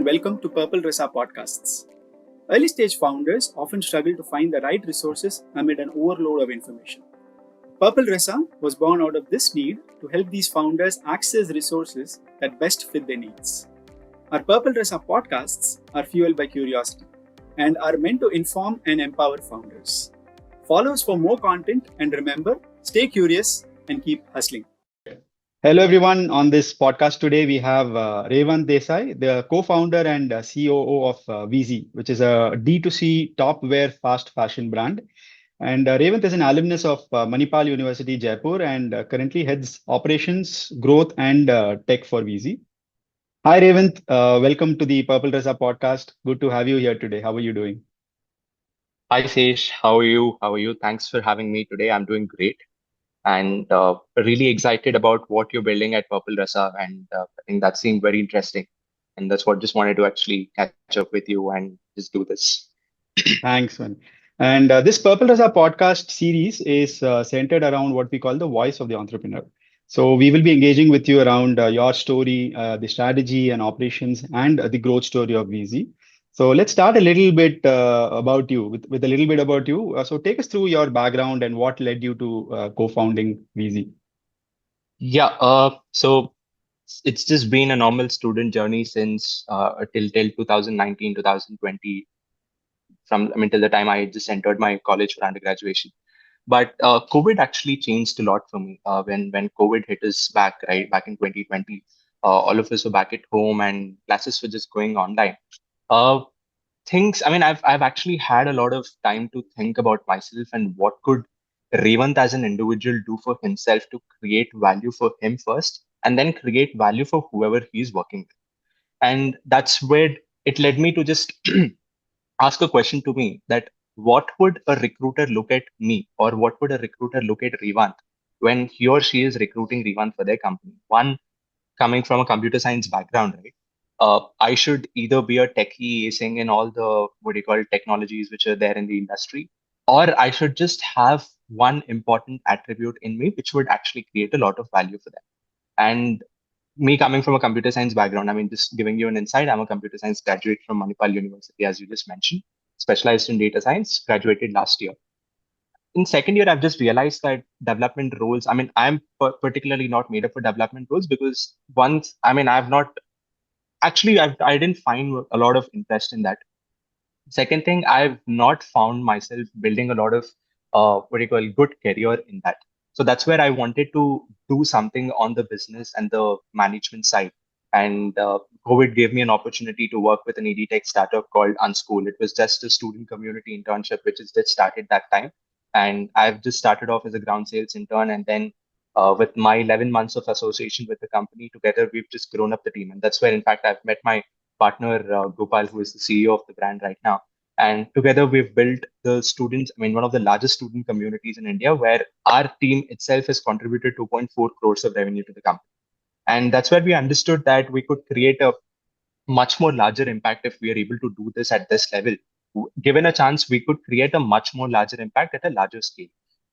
and welcome to Purple Rasaa podcasts. Early stage founders often struggle to find the right resources amid an overload of information. Purple Rasaa was born out of this need to help these founders access resources that best fit their needs. Our Purple Rasaa podcasts are fueled by curiosity and are meant to inform and empower founders. Follow us for more content and remember, stay curious and keep hustling. Hello, everyone. On this podcast today, we have Revanth Desai, the co-founder and COO of Weezy, which is a D2C top-wear fast fashion brand. And Revanth is an alumnus of Manipal University, Jaipur, and currently heads operations, growth, and tech for Weezy. Hi, Revanth. Welcome to the Purple Rasaa podcast. Good to have you here today. How are you doing? Hi, Seish. How are you? How are you? Thanks for having me today. I'm doing great and really excited about what you're building at Purple Rasa. And I think that seemed very interesting. And that's what just wanted to actually catch up with you and just do this. Thanks, man. And this Purple Rasaa podcast series is centered around what we call the voice of the entrepreneur. So we will be engaging with you around your story, the strategy and operations, and the growth story of Weezy. So let's start a little bit about you, with a little bit about you. So take us through your background and what led you to co-founding Weezy. Yeah. So it's just been a normal student journey since till 2019, 2020, till the time I just entered my college for undergraduation. But COVID actually changed a lot for me when COVID hit us back in 2020. All of us were back at home and classes were just going online. Uh, I've actually had a lot of time to think about myself and what could Revanth as an individual do for himself to create value for him first, and then create value for whoever he's working with. And that's where it led me to just ask a question to me that what would a recruiter look at me, or what would a recruiter look at Revanth when he or she is recruiting Revanth for their company? One, coming from a computer science background, right? I should either be a techie acing in all the what do you call technologies which are there in the industry, or I should just have one important attribute in me which would actually create a lot of value for them. And me coming from a computer science background, just giving you an insight, I'm a computer science graduate from Manipal University, as you just mentioned, specialized in data science, graduated last year. In second year, I've just realized that development roles, I'm particularly not made up for development roles because I've not actually, I didn't find a lot of interest in that. Second thing, I've not found myself building a lot of what do you call good career in that. So that's where I wanted to do something on the business and the management side. And COVID gave me an opportunity to work with an EdTech startup called Unschool. It was just a student community internship, which is just started that time. And I've just started off as a ground sales intern. And then with my 11 months of association with the company together, we've just grown up the team. And that's where, in fact, I've met my partner, Gopal, who is the CEO of the brand right now. And together we've built the students, one of the largest student communities in India, where our team itself has contributed 2.4 crores of revenue to the company. And that's where we understood that we could create a much more larger impact if we are able to do this at this level. Given a chance, we could create a much more larger impact at a larger scale.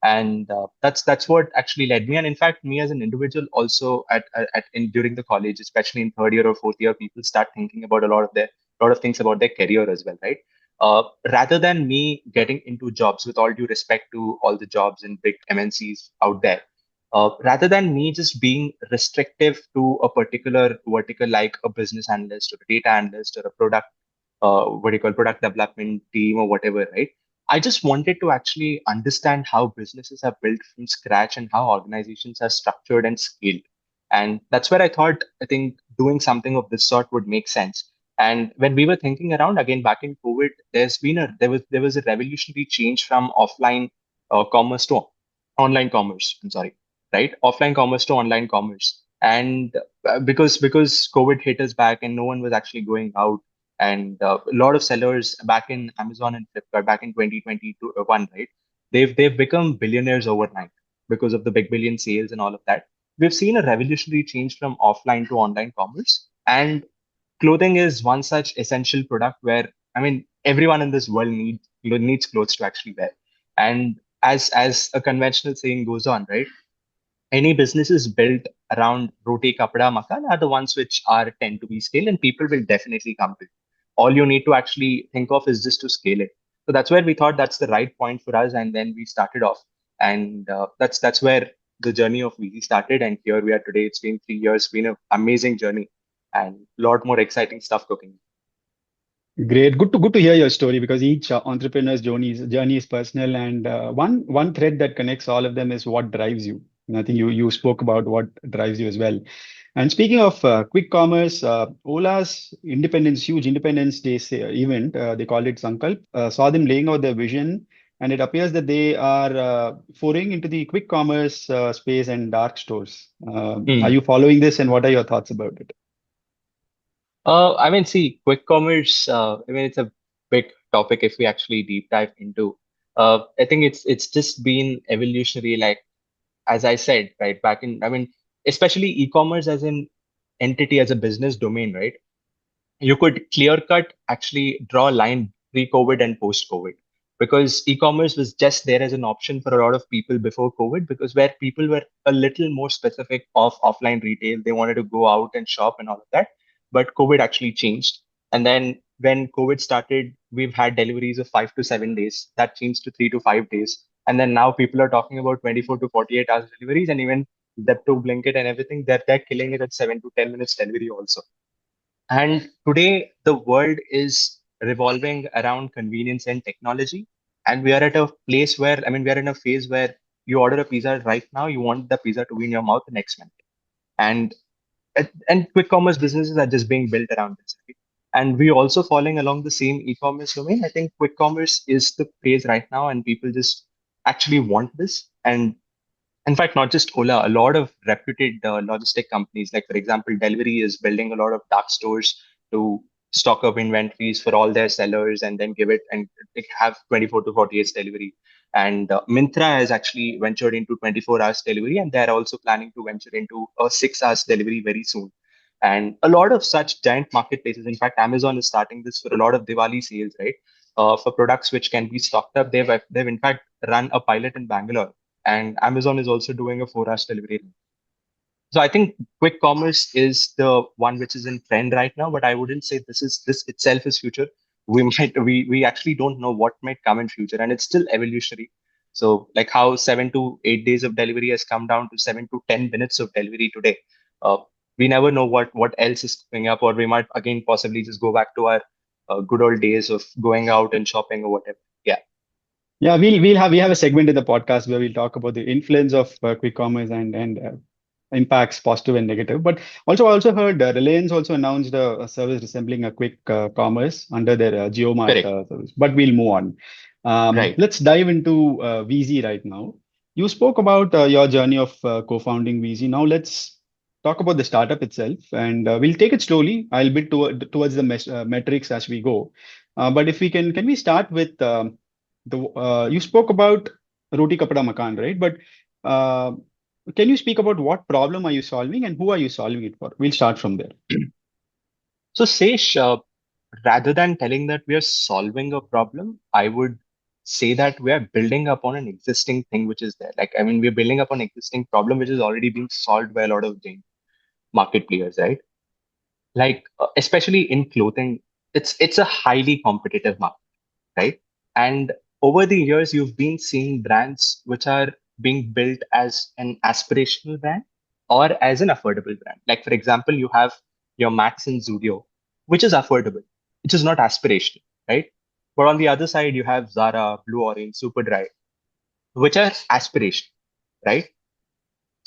And that's what actually led me. And in fact, me as an individual also during the college, especially in third year or fourth year, people start thinking about a lot of things about their career as well, right? Rather than me getting into jobs, with all due respect to all the jobs in big MNCs out there, rather than me just being restrictive to a particular vertical like a business analyst or a data analyst or a product, product development team or whatever, right? I just wanted to actually understand how businesses are built from scratch and how organizations are structured and scaled. And that's where I think doing something of this sort would make sense. And when we were thinking around again back in COVID, there was a revolutionary change from offline commerce to online commerce. I'm sorry, right? Offline commerce to online commerce. And because COVID hit us back and no one was actually going out, and a lot of sellers back in Amazon and Flipkart back in 2021, right? They've become billionaires overnight because of the big billion sales and all of that. We've seen a revolutionary change from offline to online commerce, and clothing is one such essential product where everyone in this world needs clothes to actually wear. And as a conventional saying goes on, right? Any business is built around roti, kapda, makan are the ones which are tend to be scaled, and people will definitely come to you. All you need to actually think of is just to scale it. So that's where we thought that's the right point for us, and then we started off, and that's where the journey of Weezy started, and here we are today. It's been 3 years, been an amazing journey, and a lot more exciting stuff cooking. Great. Good to hear your story because each entrepreneur's journey is personal, and one thread that connects all of them is what drives you. And I think you spoke about what drives you as well. And speaking of quick commerce, Ola's huge Independence Day event, they called it Sankalp, saw them laying out their vision, and it appears that they are foraying into the quick commerce space and dark stores. Are Hmm. you following this, and what are your thoughts about it? I mean, see, quick commerce. I mean, it's a big topic if we actually deep dive into. I think it's just been evolutionary, like as I said, right back in. I mean, especially e-commerce as an entity, as a business domain, right? You could clear cut actually draw a line pre-COVID and post-COVID, because e-commerce was just there as an option for a lot of people before COVID, because where people were a little more specific of offline retail, they wanted to go out and shop and all of that. But COVID actually changed. And then when COVID started, we've had deliveries of 5 to 7 days. That changed to 3 to 5 days. And then now people are talking about 24 to 48 hours deliveries, and even Zepto, Blinkit, and everything, they're killing it at 7 to 10 minutes delivery also. And today, the world is revolving around convenience and technology. And we are at a place where, I mean, we are in a phase where you order a pizza right now, you want the pizza to be in your mouth the next minute. And and quick commerce businesses are just being built around this. Right? And we also falling along the same e-commerce domain. I think quick commerce is the phase right now, and people just actually want this. And in fact, not just Ola, a lot of reputed logistic companies, like for example, Delivery is building a lot of dark stores to stock up inventories for all their sellers and then give it and they have 24 to 48 delivery. And Mintra has actually ventured into 24 hours delivery, and they're also planning to venture into a 6 hours delivery very soon. And a lot of such giant marketplaces. In fact, Amazon is starting this for a lot of Diwali sales, right? For products which can be stocked up, they've in fact run a pilot in Bangalore, and Amazon is also doing a 4 hours delivery. So I think quick commerce is the one which is in trend right now, but I wouldn't say this itself is future. We actually don't know what might come in future, and it's still evolutionary. So like how 7 to 8 days of delivery has come down to 7 to 10 minutes of delivery today. Uh, we never know what else is coming up, or we might again possibly just go back to our good old days of going out and shopping or whatever. Yeah. Yeah, we have a segment in the podcast where we'll talk about the influence of quick commerce and impacts, positive and negative. But I also heard Reliance also announced a service resembling a quick commerce under their GeoMart Correct. service. But we'll move on. Right. Let's dive into VZ right now. You spoke about your journey of co-founding VZ. Now let's talk about the startup itself, and we'll take it slowly. I'll bit towards the metrics as we go. But if we can we start with the you spoke about roti kapda makan, right? But uh, can you speak about what problem are you solving and who are you solving it for? We'll start from there. So, Sesh, rather than telling that we are solving a problem, I would say that we are building upon an existing thing which is there. Like, I mean, we're building upon an existing problem which is already being solved by a lot of the market players, right? Like, especially in clothing, it's a highly competitive market, right? And over the years, you've been seeing brands which are being built as an aspirational brand or as an affordable brand. Like, for example, you have your Max and Zudio, which is affordable, which is not aspirational, right? But on the other side, you have Zara, Blue Orange, Superdry, which are aspirational, right?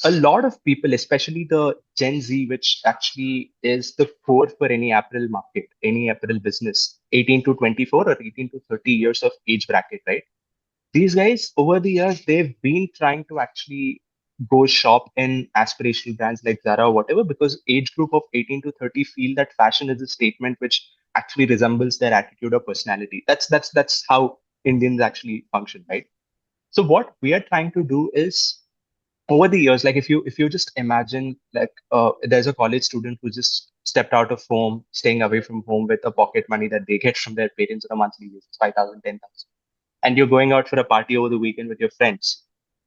A lot of people, especially the Gen Z, which actually is the core for any apparel market, any apparel business, 18 to 24 or 18 to 30 years of age bracket, right? These guys, over the years, they've been trying to actually go shop in aspirational brands like Zara or whatever, because age group of 18 to 30 feel that fashion is a statement which actually resembles their attitude or personality. That's how Indians actually function, right? So what we are trying to do is over the years, like if you just imagine like there's a college student who just stepped out of home, staying away from home with the pocket money that they get from their parents on a monthly basis, 5,000, 10,000, and you're going out for a party over the weekend with your friends.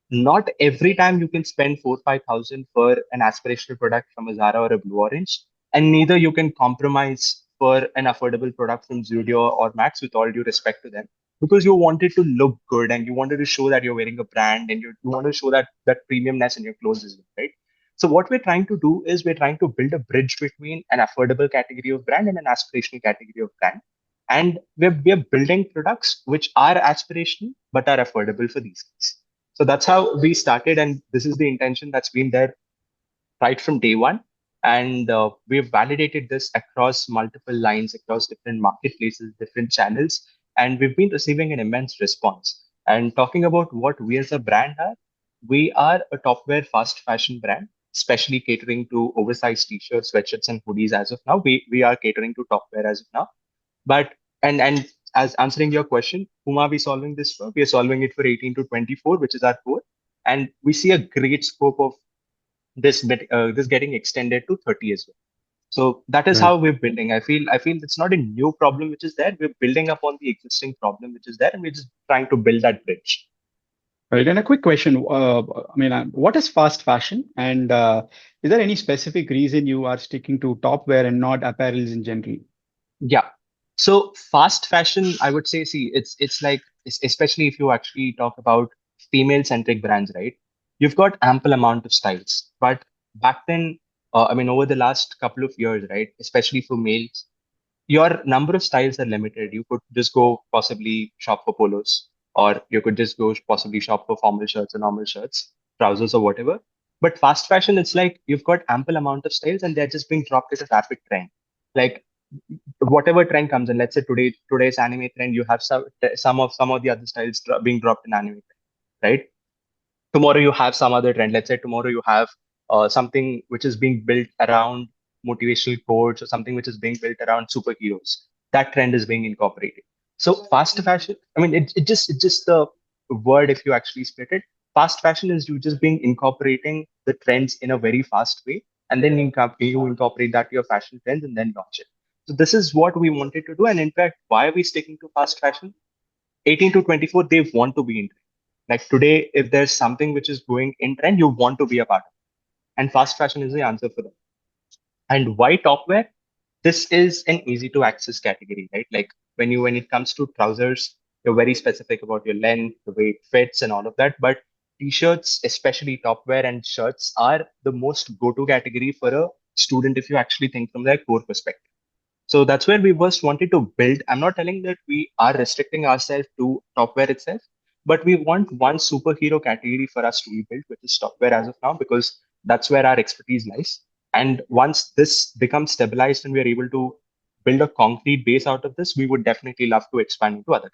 not every time you can spend 4 5,000 for an aspirational product from a Zara or a Blue Orange, and neither you can compromise for an affordable product from Zudio or Max, with all due respect to them, because you wanted to look good and you wanted to show that you're wearing a brand, and you want to show that premiumness in your clothes as well, right? So what we're trying to do is we're trying to build a bridge between an affordable category of brand and an aspirational category of brand, and we're building products which are aspirational but are affordable for these guys. So that's how we started, and this is the intention that's been there right from day one. And we've validated this across multiple lines, across different marketplaces, different channels, and we've been receiving an immense response. And talking about what we as a brand are, we are a top-wear fast fashion brand, especially catering to oversized t-shirts, sweatshirts, and hoodies. As of now, we are catering to top wear as of now. But and as answering your question, whom are we solving this for? We are solving it for 18 to 24, which is our core, and we see a great scope of this getting extended to 30 as well. So that is Right. how we're building. I feel it's not a new problem which is there. We're building upon the existing problem which is there, and we're just trying to build that bridge. Right. And a quick question. What is fast fashion? And is there any specific reason you are sticking to top wear and not apparels in general? Yeah. So fast fashion, I would say, see, it's like especially if you actually talk about female-centric brands, right? You've got ample amount of styles, but back then, I mean, over the last couple of years, right, especially for males, your number of styles are limited. You could just go possibly shop for polos, or you could just go possibly shop for formal shirts or normal shirts, trousers or whatever. But fast fashion, it's like you've got ample amount of styles and they're just being dropped at a rapid trend. Like whatever trend comes in, let's say today's anime trend, you have some of the other styles being dropped in anime trend, right? Tomorrow you have some other trend. Let's say tomorrow you have something which is being built around motivational quotes, or something which is being built around superheroes. That trend is being incorporated. So fast fashion, I mean, it just the word, if you actually split it, fast fashion is you just being incorporating the trends in a very fast way, and then you incorporate that to your fashion trends and then launch it. So this is what we wanted to do. And in fact, why are we sticking to fast fashion? 18 to 24, they want to be in trend. Like today, if there's something which is going in trend, you want to be a part of it. And fast fashion is the answer for them. And why top wear? This is an easy to access category, right? Like when it comes to trousers, you're very specific about your length, the way it fits, and all of that. But t-shirts, especially top wear and shirts, are the most go-to category for a student if you actually think from their core perspective. So that's where we first wanted to build. I'm not telling that we are restricting ourselves to topware itself, but we want one superhero category for us to be built, which is topware as of now, because that's where our expertise lies. And once this becomes stabilized and we are able to build a concrete base out of this, we would definitely love to expand into other.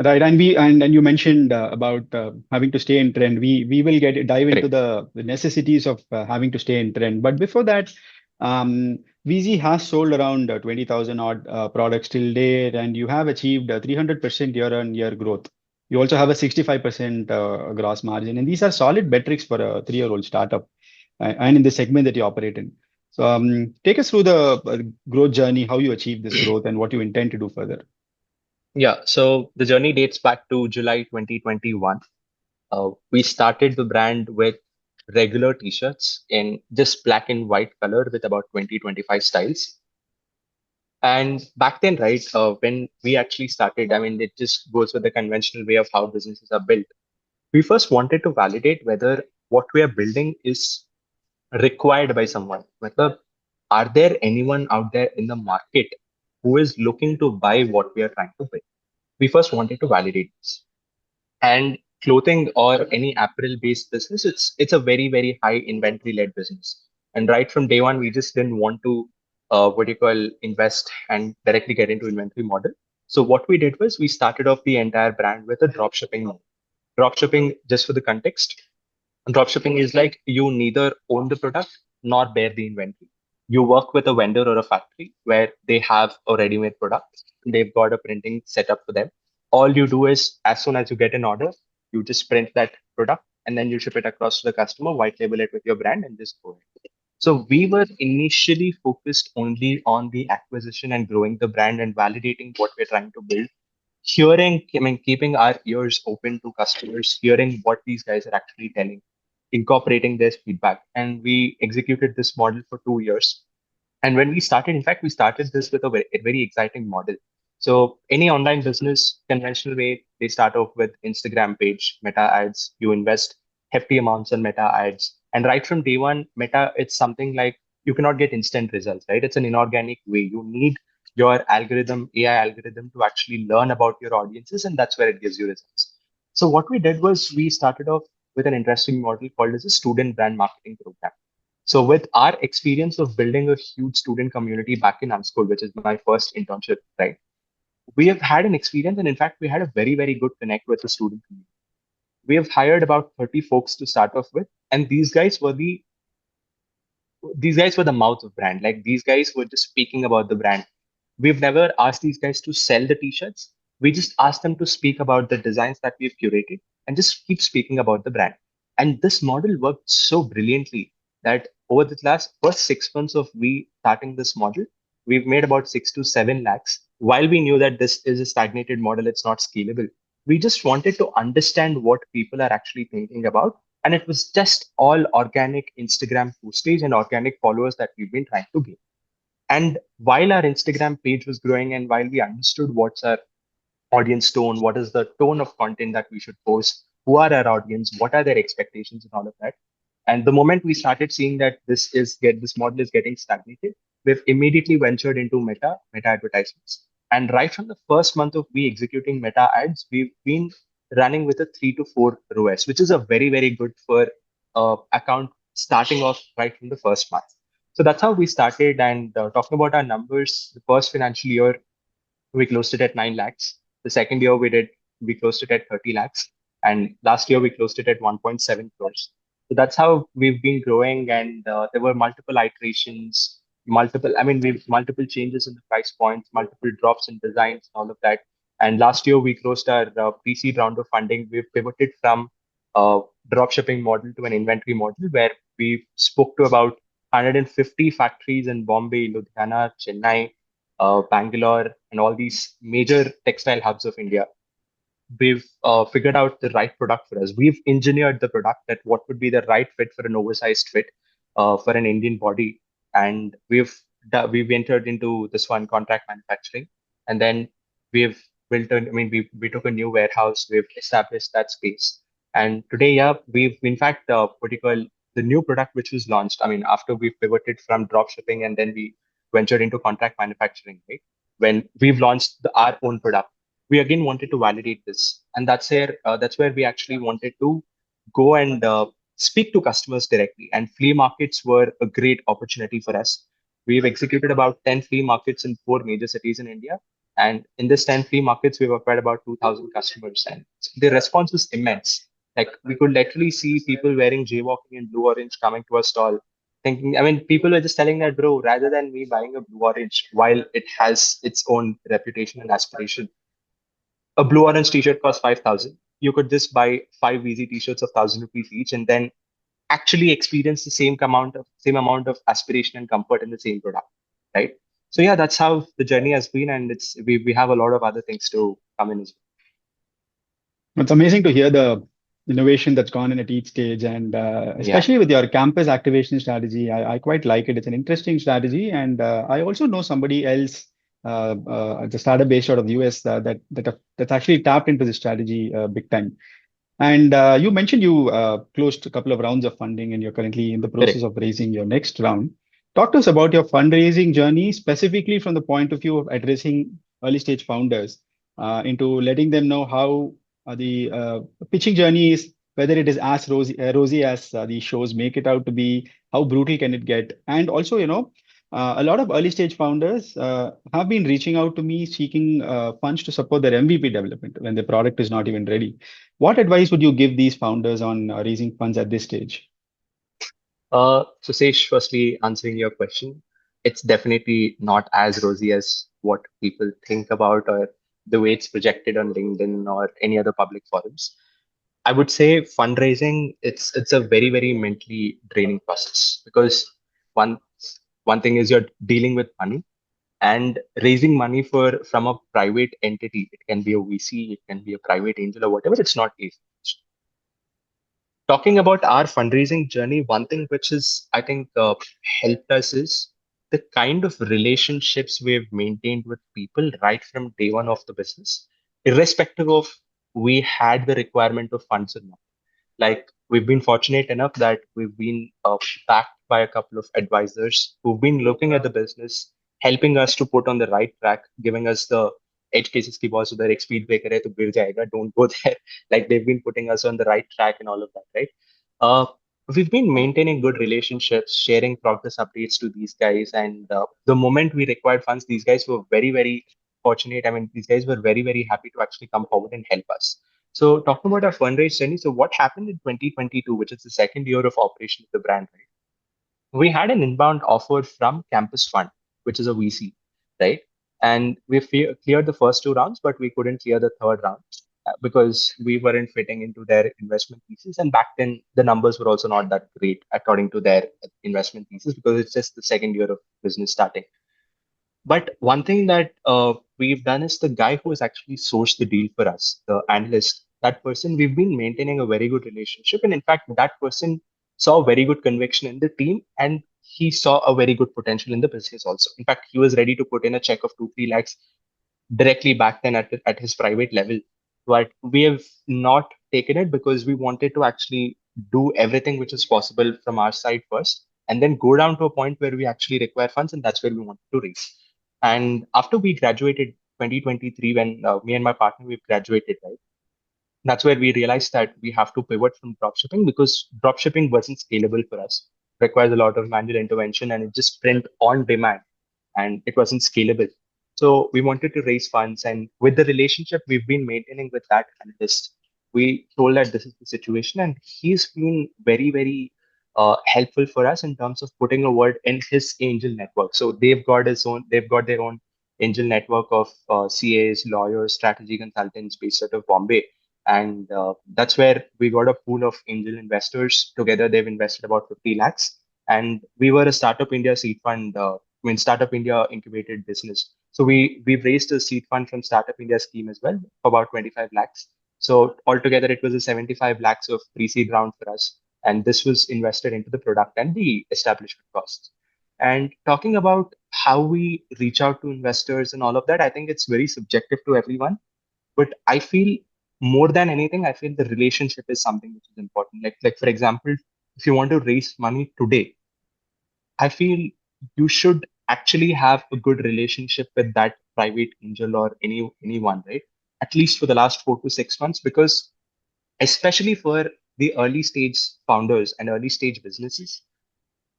Right. And you mentioned about having to stay in trend. We will dive into Correct. the necessities of having to stay in trend. But before that, Weezy has sold around 20,000 odd products till date, and you have achieved 300% year-on-year growth. You also have a 65% gross margin, and these are solid metrics for a 3-year-old startup, and in the segment that you operate in. So, take us through the growth journey, how you achieve this growth, and what you intend to do further. Yeah. So the journey dates back to July 2021. We started the brand with regular t-shirts in just black and white color with about 20-25 styles. And back then, right, when we actually started, I mean, it just goes with the conventional way of how businesses are built. We first wanted to validate whether what we are building is required by someone. Whether are there anyone out there in the market who is looking to buy what we are trying to build? We first wanted to validate this. And clothing or any apparel based business, it's a very high inventory led business. And right from day one, we just didn't want to what do you call invest and directly get into inventory model. So what we did was we started off the entire brand with a drop shipping model. Drop shipping, just for the context, dropshipping is like you neither own the product nor bear the inventory. You work with a vendor or a factory where they have a ready-made product. They've got a printing setup for them. All you do is, as soon as you get an order, you just print that product and then you ship it across to the customer, white label it with your brand, and just go ahead. So we were initially focused only on the acquisition and growing the brand and validating what we're trying to build keeping our ears open to customers, hearing what these guys are actually telling, incorporating their feedback. And we executed this model for 2 years. And when we started, in fact, we started this with a very exciting model. So any online business, conventional way, they start off with Instagram page, meta ads. You invest hefty amounts on meta ads. And right from day one, meta, it's something like you cannot get instant results, right? It's an inorganic way. You need your algorithm, AI algorithm, to actually learn about your audiences, and that's where it gives you results. So what we did was we started off with an interesting model called as a student brand marketing program. So with our experience of building a huge student community back in school, which is my first internship, right? We have had an experience, and in fact, we had a very, very good connect with the student community. We have hired about 30 folks to start off with, and these guys were the mouth of brand. Like these guys were just speaking about the brand. We've never asked these guys to sell the t-shirts. We just asked them to speak about the designs that we've curated and just keep speaking about the brand. And this model worked so brilliantly that over the last first 6 months of we starting this model, we've made about 6 to 7 lakhs. While we knew that this is a stagnated model, it's not scalable. We just wanted to understand what people are actually thinking about, and it was just all organic Instagram postage and organic followers that we've been trying to gain. And while our Instagram page was growing and while we understood what's our audience tone, what is the tone of content that we should post, who are our audience, what are their expectations, and all of that. And the moment we started seeing that this model is getting stagnated, we've immediately ventured into meta advertisements. And right from the first month of we executing meta ads, we've been running with a 3 to 4 ROAS, which is a very, very good for account starting off right from the first month. So that's how we started. And talking about our numbers, the first financial year we closed it at 9 lakhs. The second year we closed it at 30 lakhs. And last year we closed it at 1.7 crores. So that's how we've been growing. And there were multiple iterations, we've multiple changes in the price points, multiple drops in designs, and all of that. And last year we closed our pre-seed round of funding. We've pivoted from a drop shipping model to an inventory model where we spoke to about 150 factories in Bombay, Ludhiana, Chennai, Bangalore, and all these major textile hubs of India. We've figured out the right product for us. We've engineered the product that what would be the right fit for an oversized fit for an Indian body, and we've entered into this one contract manufacturing, and then we've built. We took a new warehouse. We've established that space, and today, yeah, we've in fact particular the new product which was launched. I mean, after we pivoted from drop shipping and then we ventured into contract manufacturing, right? When we've launched our own product, we again wanted to validate this, and that's where we actually wanted to go and speak to customers directly. And flea markets were a great opportunity for us. We've executed about 10 flea markets in 4 major cities in India, and in this 10 flea markets we've acquired about 2,000 customers, and the response was immense. Like we could literally see people wearing jaywalking in blue orange coming to our stall, thinking, people were just telling that, bro, rather than me buying a blue orange, while it has its own reputation and aspiration, a blue orange t-shirt costs 5,000. You could just buy 5 Weezy t-shirts of 1,000 rupees each and then actually experience the same amount of aspiration and comfort in the same product, right? So yeah, that's how the journey has been, and we have a lot of other things to come in as It's amazing to hear the innovation that's gone in at each stage, and well. Yeah, especially with your campus activation strategy, I quite like it. It's an interesting strategy, and I also know somebody else, the startup based out of the US, that's actually tapped into this strategy big time. And you mentioned you closed a couple of rounds of funding, and you're currently in the process correct. of raising your next round. Talk to us about your fundraising journey, specifically from the point of view of addressing early stage founders, into letting them know how the pitching journey is, whether it is as rosy as the shows make it out to be, how brutal can it get, and also, a lot of early stage founders have been reaching out to me seeking funds to support their MVP development when the product is not even ready. What advice would you give these founders on raising funds at this stage? So Sesh, firstly, answering your question, it's definitely not as rosy as what people think about or the way it's projected on LinkedIn or any other public forums. I would say fundraising, it's a very, very mentally draining process because one one thing is you're dealing with money, and raising money from a private entity. It can be a VC, it can be a private angel or whatever. It's not easy. Talking about our fundraising journey, one thing which is, I think, helped us is the kind of relationships we've maintained with people right from day one of the business, irrespective of we had the requirement of funds or not. Like, we've been fortunate enough that we've been backed by a couple of advisors who've been looking at the business, helping us to put on the right track, giving us the edge cases ki boss udhar ek speed breaker hai to गिर jayega, don't go there. Like, they've been putting us on the right track and all of that, right? uh, we've been maintaining good relationships, sharing progress updates to these guys, and the moment we required funds, these guys were very, very fortunate. I mean, these guys were very, very happy to actually come forward and help us. So, talking about our fundraise journey, so what happened in 2022, which is the second year of operation of the brand, right? We had an inbound offer from Campus Fund, which is a VC, right? And we cleared the first two rounds, but we couldn't clear the third round because we weren't fitting into their investment thesis. And back then, the numbers were also not that great according to their investment thesis because it's just the second year of business starting. But one thing that we've done is the guy who has actually sourced the deal for us, the analyst, that person, we've been maintaining a very good relationship. And in fact, that person saw very good conviction in the team and he saw a very good potential in the business also. In fact, he was ready to put in a check of 2-3 lakhs directly back then at his private level. But we have not taken it because we wanted to actually do everything which is possible from our side first and then go down to a point where we actually require funds, and that's where we wanted to raise. And after we graduated 2023, when me and my partner we've graduated, right? That's where we realized that we have to pivot from dropshipping because dropshipping wasn't scalable for us. It requires a lot of manual intervention and it just print on demand and it wasn't scalable. So we wanted to raise funds, and with the relationship we've been maintaining with that analyst, we told that this is the situation, and he's been very, very helpful for us in terms of putting a word in his angel network. So they've got their own angel network of CAs, lawyers, strategy consultants based out of Bombay, and that's where we got a pool of angel investors. Together, they've invested about 50 lakhs. And we were a Startup India seed fund, Startup India incubated business. So we've raised a seed fund from Startup India scheme as well for about 25 lakhs. So altogether, it was a 75 lakhs of pre-seed round for us. And this was invested into the product and the establishment costs. And talking about how we reach out to investors and all of that, I think it's very subjective to everyone, but I feel more than anything, I feel the relationship is something which is important. Like for example, if you want to raise money today, I feel you should actually have a good relationship with that private angel or anyone, right? At least for the last 4 to 6 months, because especially for the early stage founders and early stage businesses,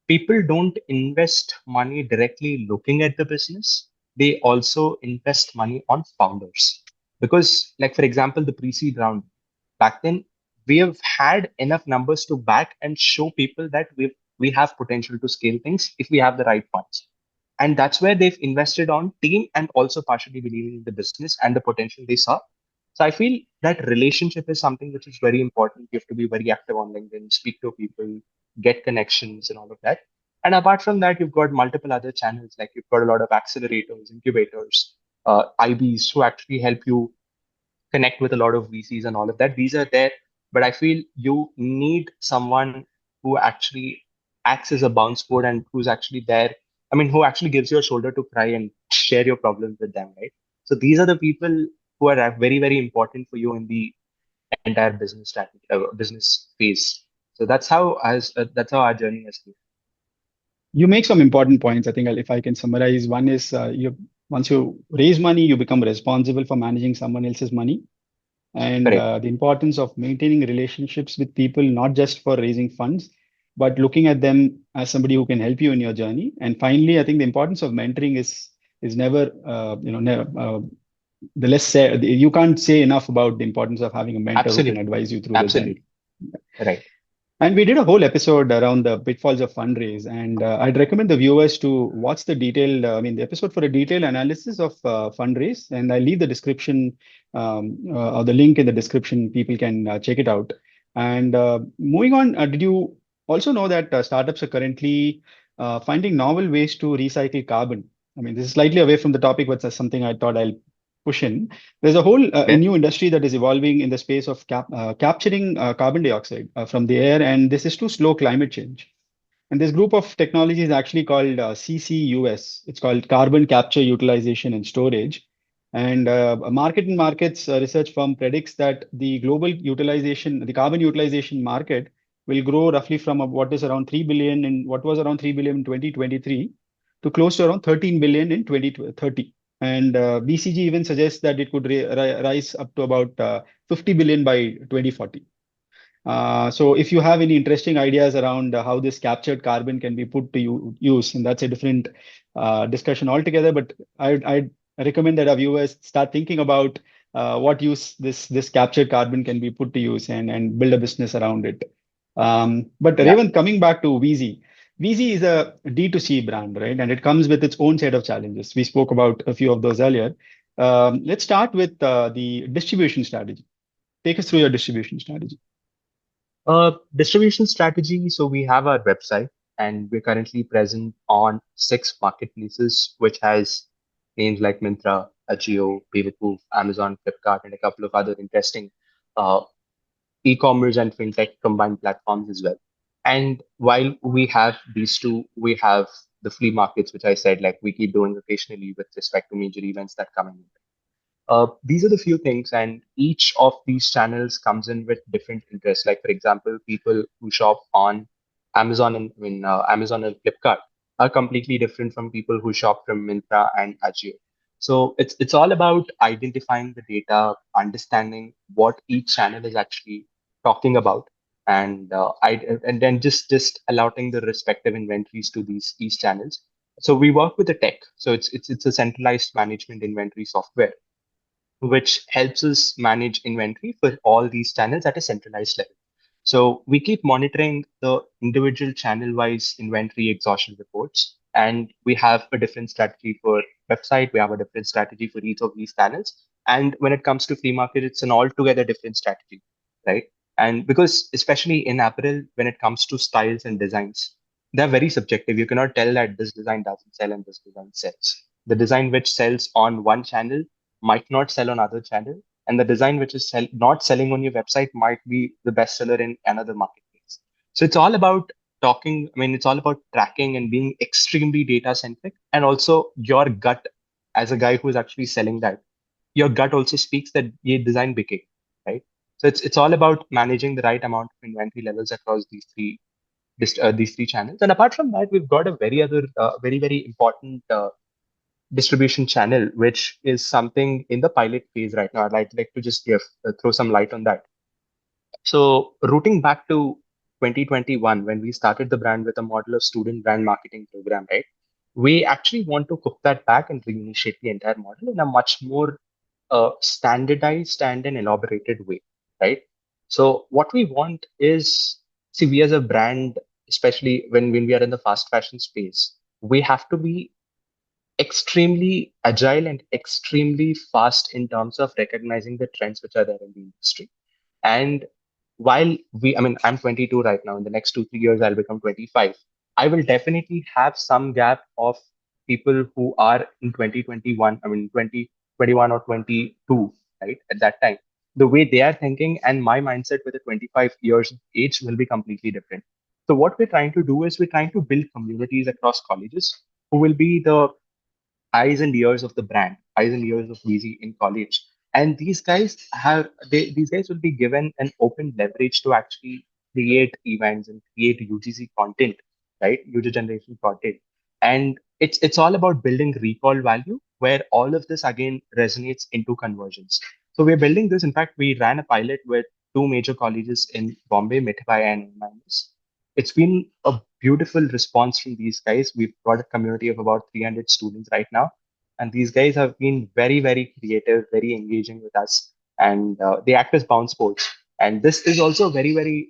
people don't invest money directly looking at the business. They also invest money on founders. Because, like, for example, the pre seed round, back then, we have had enough numbers to back and show people that we have potential to scale things if we have the right funds. And that's where they've invested on team and also partially believing in the business and the potential they saw. So I feel that relationship is something which is very important. You have to be very active on LinkedIn, speak to people, get connections and all of that. And apart from that, you've got multiple other channels, like you've got a lot of accelerators, incubators, IBs who actually help you connect with a lot of VCs and all of that. These are there, but I feel you need someone who actually acts as a bounce board and who's actually there. I mean, who actually gives you a shoulder to cry and share your problems with them, right? So these are the people who are very, very important for you in the entire business strategy, business phase. So that's how our journey has been. You make some important points. I think if I can summarize, one is you once you raise money, you become responsible for managing someone else's money, and Correct. the importance of maintaining relationships with people, not just for raising funds, but looking at them as somebody who can help you in your journey. And finally, I think the importance of mentoring is never, never, the less said. You can't say enough about the importance of having a mentor who can Absolutely. advise you through the journey. Absolutely. Right. And we did a whole episode around the pitfalls of fundraise, and I'd recommend the viewers to watch the detailed, the episode for a detailed analysis of fundraise, and I'll leave the description or the link in the description. People can check it out. And moving on, did you also know that startups are currently finding novel ways to recycle carbon? I mean, this is slightly away from the topic, but that's something I thought I'll push in. There's a whole Yeah. new industry that is evolving in the space of capturing carbon dioxide from the air, and this is to slow climate change. And this group of technology is actually called CCUS. It's called Carbon Capture Utilization and Storage. And a markets research firm predicts that the carbon utilization market will grow roughly from what is around 3 billion in what was around 3 billion in 2023 to close to around 13 billion in 2030. And BCG even suggests that it could rise up to about 50 billion by 2040. So if you have any interesting ideas around how this captured carbon can be put to use, and that's a different discussion altogether, but I'd recommend that our viewers start thinking about what use this captured carbon can be put to use and build a business around it. But Yeah. Revanth, coming back to Weezy, Weezy is a D2C brand, right? And it comes with its own set of challenges. We spoke about a few of those earlier. Let's start with the distribution strategy. Take us through your distribution strategy. Distribution strategy. So we have our website and we're currently present on 6 marketplaces, which has names like Myntra, Ajio, Paperproof, Amazon, Flipkart, and a couple of other interesting uh, e-commerce and fintech combined platforms as well. And while we have these two, we have the flea markets, which I said, like we keep doing occasionally with respect to major events that come in. These are the few things, and each of these channels comes in with different interests. Like, for example, people who shop on Amazon and Amazon and Flipkart are completely different from people who shop from Myntra and Ajio. So it's all about identifying the data, understanding what each channel is actually talking about, and then just allotting the respective inventories to these channels. So we work with the tech. So it's a centralized management inventory software which helps us manage inventory for all these channels at a centralized level. So we keep monitoring the individual channel wise inventory exhaustion reports. And we have a different strategy for website. We have a different strategy for each of these channels. And when it comes to flea market, it's an altogether different strategy, right? And because especially in apparel, when it comes to styles and designs, they're very subjective. You cannot tell that this design doesn't sell and this design sells. The design which sells on one channel might not sell on other channel, and the design which is not selling on your website might be the best seller in another marketplace. So it's all about talking. I mean, it's all about tracking and being extremely data centric, and also your gut as a guy who is actually selling that. Your gut also speaks that ye design bike, right? So it's all about managing the right amount of inventory levels across these three channels. And apart from that, we've got a very important distribution channel, which is something in the pilot phase right now. I'd like to just throw some light on that. So, routing back to 2021, when we started the brand with a model of student brand marketing program, right? We actually want to cook that back and reinitiate the entire model in a much more standardized and an elaborated way, right? So, what we want is, see, we as a brand, especially when we are in the fast fashion space, we have to be extremely agile and extremely fast in terms of recognizing the trends which are there in the industry. And while I mean, I'm 22 right now. In the next 2 3 years, I'll become 25. I will definitely have some gap of people who are in 2021. I mean, 2021 or 22, right? At that time, the way they are thinking and my mindset with the 25 years of age will be completely different. So what we're trying to do is we're trying to build communities across colleges who will be the eyes and ears of the brand, eyes and ears of Weezy in college. And these guys will be given an open leverage to actually create events and create UGC content, right? User generation content. And it's all about building recall value where all of this again resonates into conversions. So we're building this. In fact, we ran a pilot with two major colleges in Bombay, Mithai and Minus. It's been a beautiful response from these guys. We've got a community of about 300 students right now. And these guys have been very, very creative, very engaging with us. And they act as bounce sports. And this is also very,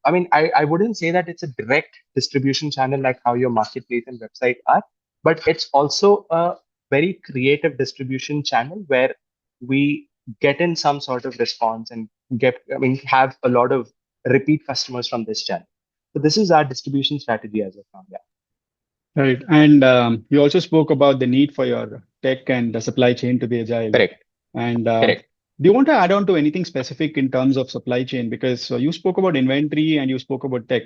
I mean, I wouldn't say that it's a direct distribution channel like how your marketplace and website are, but it's also a very creative distribution channel where we get in some sort of response and have a lot of repeat customers from this channel. So this is our distribution strategy as of now. Yeah. Right. And you also spoke about the need for your tech and the supply chain to be agile. Correct. And Correct. do you want to add on to anything specific in terms of supply chain? Because you spoke about inventory and you spoke about tech,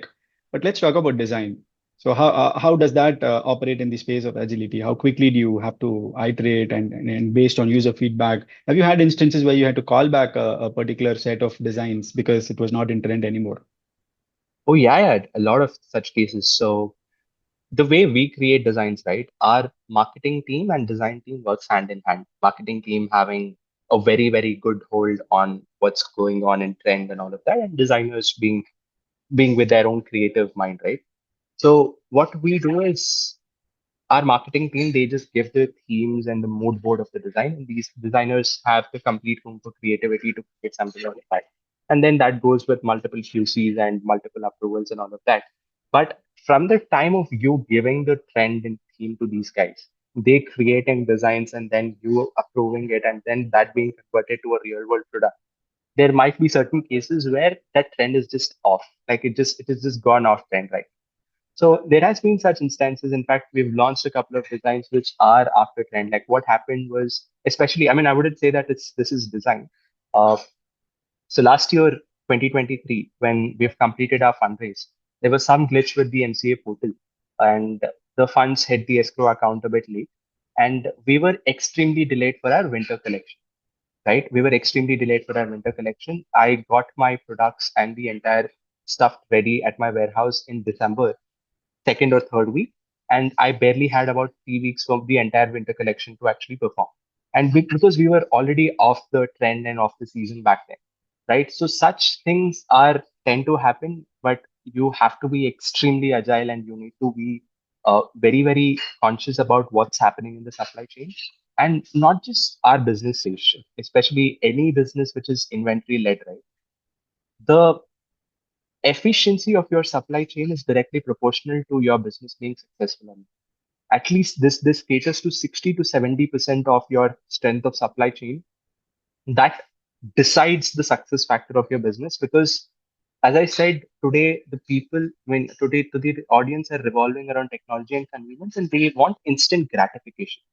but let's talk about design. So how does that operate in the space of agility? How quickly do you have to iterate and based on user feedback? Have you had instances where you had to call back a particular set of designs because it was not in trend anymore? Oh yeah, I had a lot of such cases. So the way we create designs, right? Our marketing team and design team works hand in hand. Marketing team having a very, very good hold on what's going on in trend and all of that, and designers being with their own creative mind, right? So what we do is our marketing team, they just give the themes and the mood board of the design, and these designers have the complete room for creativity to create something on the fly. And then that goes with multiple QCs and multiple approvals and all of that. But from the time of you giving the trend and theme to these guys, they creating designs and then you approving it and then that being converted to a real world product, there might be certain cases where that trend is just off, like it is just gone off trend, right? So there has been such instances. In fact, we've launched a couple of designs which are after trend. Like what happened was, especially, I mean, I wouldn't say that this is design. Uh, so last year, 2023, when we've completed our fundraise, there was some glitch with the MCA portal, and the funds hit the escrow account a bit late, and we were extremely delayed for our winter collection. Right, we were extremely delayed for our winter collection. I got my products and the entire stuff ready at my warehouse in December second or third week, and I barely had about 3 weeks of the entire winter collection to actually perform. And because we were already off the trend and off the season back then, right? So such things are tend to happen, but you have to be extremely agile and you need to be very, very conscious about what's happening in the supply chain. And not just our business, especially any business which is inventory led, right? The efficiency of your supply chain is directly proportional to your business being successful. And at least this caters to 60 to 70% of your strength of supply chain. That decides the success factor of your business, because as I said, today the people, when today the audience are revolving around technology and convenience, and they want instant gratification.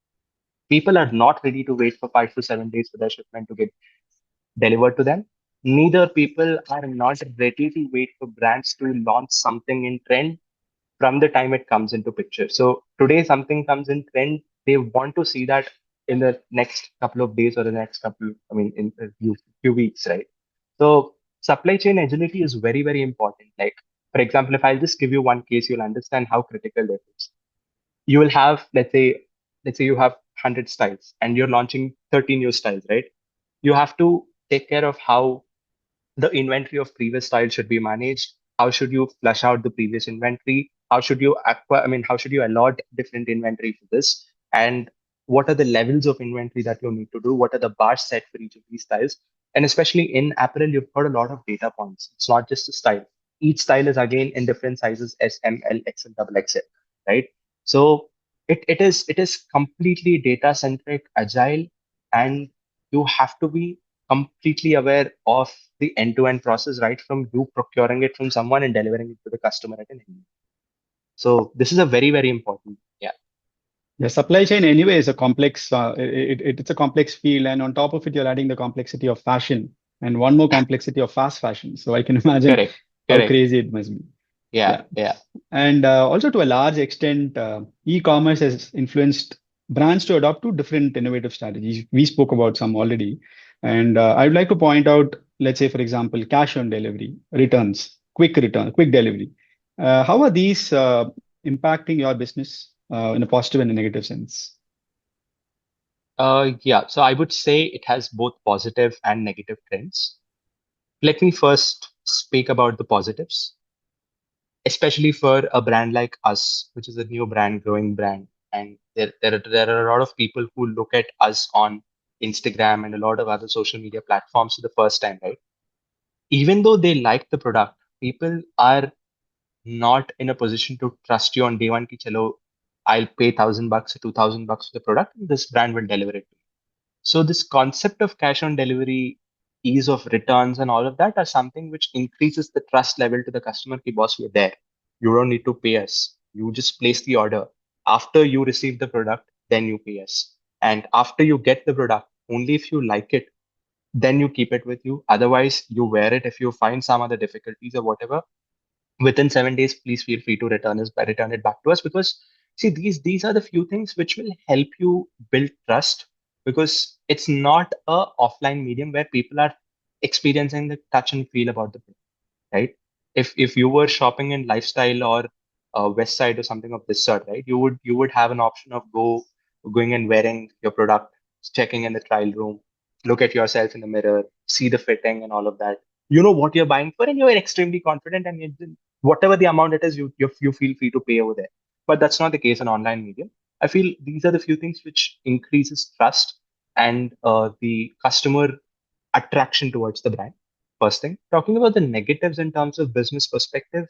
People are not ready to wait for 5 to 7 days for their shipment to get delivered to them. Neither people are not ready to wait for brands to launch something in trend from the time it comes into picture. So today something comes in trend, they want to see that in the next couple of days or the next couple, I mean, in a few weeks, right? So supply chain agility is very, very important. Like, for example, if I'll just give you one case, you'll understand how critical it is. You will have, let's say you have 100 styles and you're launching 30 new styles, right? You have to take care of how the inventory of previous styles should be managed. How should you flush out the previous inventory? How should you acquire, I mean, how should you allot different inventory for this? And what are the levels of inventory that you need to do? What are the bars set for each of these styles? And especially in apparel, you've got a lot of data points. It's not just a style. Each style is again in different sizes: S, M, L, XL, double XL, right? So it is completely data centric, agile, and you have to be completely aware of the end-to-end process, right from you procuring it from someone and delivering it to the customer at an end. So this is a very, very important. Yeah, The supply chain anyway is a complex, it's a complex field, and on top of it, you're adding the complexity of fashion and one more complexity of fast fashion. So I can imagine correct, how correct. crazy it must be. Yeah, Yeah. yeah. And also, to a large extent, e-commerce has influenced brands to adopt two different innovative strategies. We spoke about some already. And I would like to point out, let's say, for example, cash on delivery, return, quick delivery. How are these impacting your business in a positive and a negative sense? Yeah. So I would say it has both positive and negative trends. Let me first speak about the positives, especially for a brand like us, which is a new brand, growing brand. And there are a lot of people who look at us on Instagram and a lot of other social media platforms for the first time, right? Even though they like the product, people are not in a position to trust you on day one ki chalo, I'll pay $1,000 or $2,000 for the product and this brand will deliver it to me. So this concept of cash on delivery, ease of returns and all of that are something which increases the trust level to the customer ki boss, we're there. You don't need to pay us. You just place the order. After you receive the product, then you pay us. And after you get the product, only if you like it, then you keep it with you. Otherwise, you wear it. If you find some other difficulties or whatever, within 7 days, please feel free to return it back to us. Because see, these are the few things which will help you build trust, because it's not a offline medium where people are experiencing the touch and feel about the product, right? If you were shopping in lifestyle or West Side or something of this sort, right, you would have an option of going and wearing your product, checking in the trial room, look at yourself in the mirror, see the fitting and all of that. You know what you're buying for, and you're extremely confident, and whatever the amount it is, you feel free to pay over there. But that's not the case in online medium. I feel these are the few things which increases trust and the customer attraction towards the brand. First thing, talking about the negatives in terms of business perspective.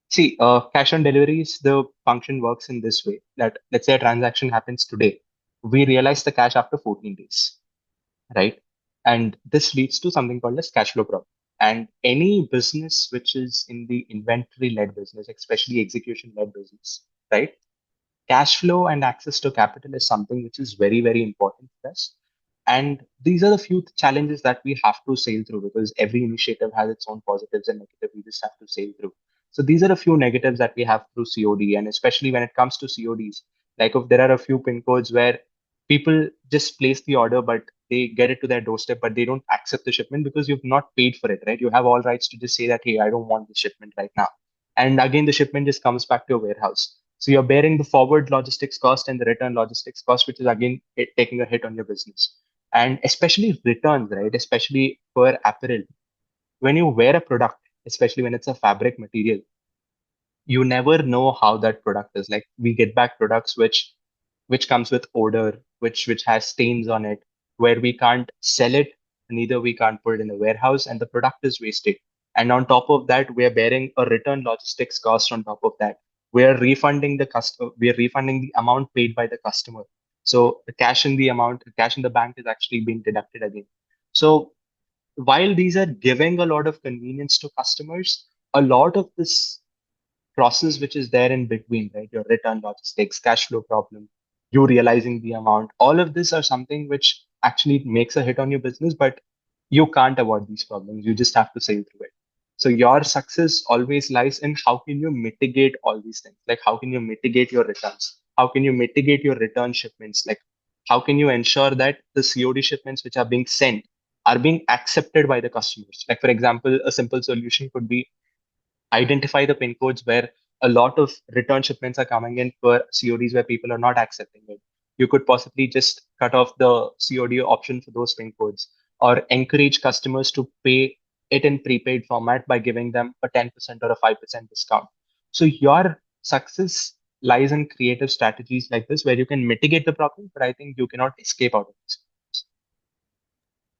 See, cash on deliveries, the function works in this way that let's say a transaction happens today, we realize the cash after 14 days, right? And this leads to something called as cash flow problem. And any business which is in the inventory led business, especially execution led business, right? Cash flow and access to capital is something which is very, very important for us. And these are the few challenges that we have to sail through, because every initiative has its own positives and negatives. We just have to sail through. So these are a few negatives that we have through COD. And especially when it comes to CODs, like if there are a few pin codes where people just place the order, but they get it to their doorstep, but they don't accept the shipment because you've not paid for it, right? You have all rights to just say that, hey, I don't want the shipment right now. And again, the shipment just comes back to your warehouse. So you're bearing the forward logistics cost and the return logistics cost, which is again taking a hit on your business. And especially returns, right? Especially for apparel. When you wear a product, especially when it's a fabric material, you never know how that product is. Like we get back products which comes with odor, which has stains on it, where we can't sell it, neither we can't put it in a warehouse, and the product is wasted. And on top of that, we are bearing a return logistics cost on top of that. We are refunding the customer, we are refunding the amount paid by the customer. So the cash in the bank is actually being deducted again. So while these are giving a lot of convenience to customers, a lot of this process which is there in between, right? Your return logistics, cash flow problem, you realizing the amount, all of this are something which actually makes a hit on your business, but you can't avoid these problems. You just have to sail through it. So your success always lies in how can you mitigate all these things? Like how can you mitigate your returns? How can you mitigate your return shipments? Like how can you ensure that the COD shipments which are being sent are being accepted by the customers? Like for example, a simple solution could be identify the pin codes where a lot of return shipments are coming in for CODs where people are not accepting it. You could possibly just cut off the COD option for those pin codes, or encourage customers to pay it in prepaid format by giving them a 10% or a 5% discount. So your success lies in creative strategies like this where you can mitigate the problem, but I think you cannot escape out of this.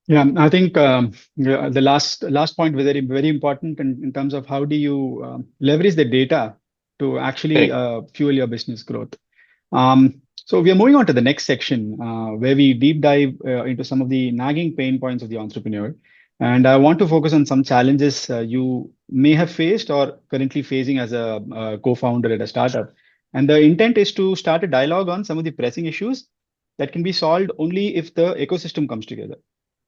Yeah, I think yeah, the last point was very important in terms of how do you leverage the data to actually Correct. fuel your business growth. So we are moving on to the next section where we deep dive into some of the nagging pain points of the entrepreneur. And I want to focus on some challenges you may have faced or currently facing as a co-founder at a startup. And the intent is to start a dialogue on some of the pressing issues that can be solved only if the ecosystem comes together.